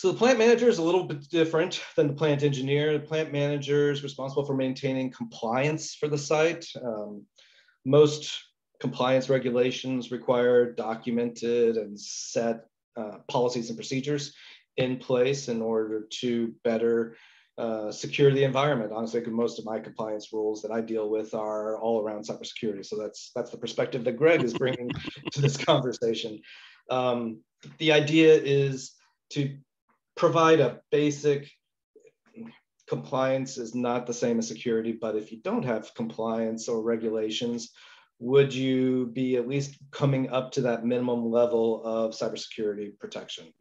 So the plant manager is a little bit different than the plant engineer. The plant manager is responsible for maintaining compliance for the site. Most compliance regulations require documented and set policies and procedures in place in order to better secure the environment. Honestly, most of my compliance rules that I deal with are all around cybersecurity. So that's the perspective that Greg is bringing to this conversation. The idea is to provide a basic compliance is not the same as security, but if you don't have compliance or regulations, would you be at least coming up to that minimum level of cybersecurity protection?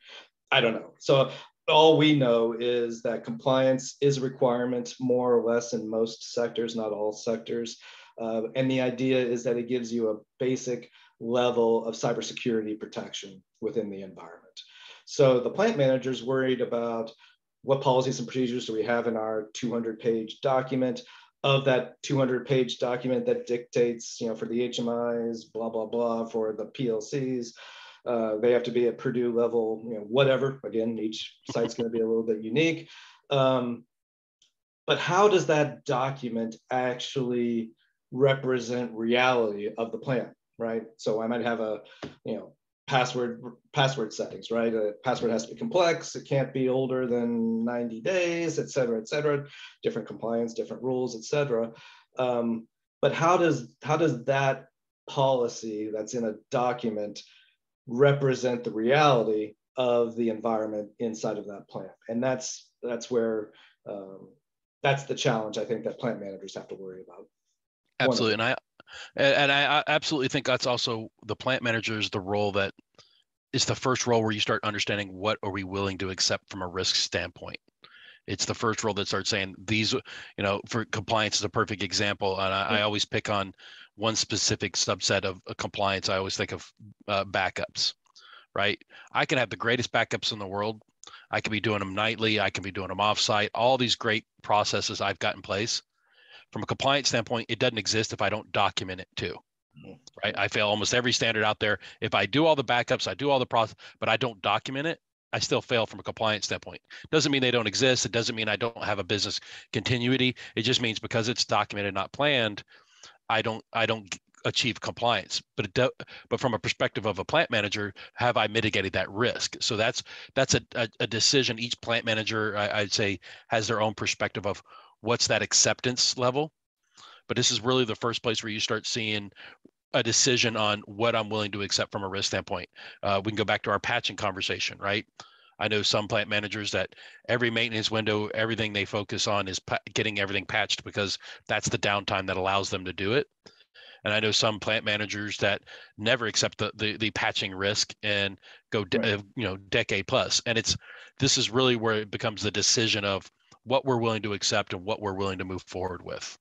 I don't know. So all we know is that compliance is a requirement more or less in most sectors, not all sectors. And the idea is that it gives you a basic level of cybersecurity protection within the environment. So the plant manager is worried about what policies and procedures do we have in our 200-page document. Of that 200-page document that dictates, for the HMIs, blah, blah, blah, for the PLCs, they have to be at Purdue level, whatever. Again, each site's going to be a little bit unique. But how does that document actually represent reality of the plant, right? So I might have a, password settings, right? A password has to be complex. It can't be older than 90 days, et cetera, different compliance, different rules, et cetera. But how does that policy that's in a document represent the reality of the environment inside of that plant? And that's where, that's the challenge I think that plant managers have to worry about. Absolutely. And I absolutely think that's also the plant manager's the role that is the first role where you start understanding what are we willing to accept from a risk standpoint. It's the first role that starts saying these, for compliance is a perfect example. And I always pick on one specific subset of compliance. I always think of backups, right? I can have the greatest backups in the world. I can be doing them nightly. I can be doing them offsite. All these great processes I've got in place. From a compliance standpoint, it doesn't exist if I don't document it too, right? I fail almost every standard out there. If I do all the backups, I do all the process, but I don't document it, I still fail from a compliance standpoint. Doesn't mean they don't exist. It doesn't mean I don't have a business continuity. It just means because it's documented, not planned, I don't achieve compliance. But from a perspective of a plant manager, have I mitigated that risk? So that's a decision. Each plant manager, I'd say, has their own perspective of what's that acceptance level. But this is really the first place where you start seeing a decision on what I'm willing to accept from a risk standpoint. We can go back to our patching conversation, right? I know some plant managers that every maintenance window, everything they focus on is getting everything patched because that's the downtime that allows them to do it. And I know some plant managers that never accept the patching risk and go, decade plus. And this is really where it becomes the decision of what we're willing to accept and what we're willing to move forward with.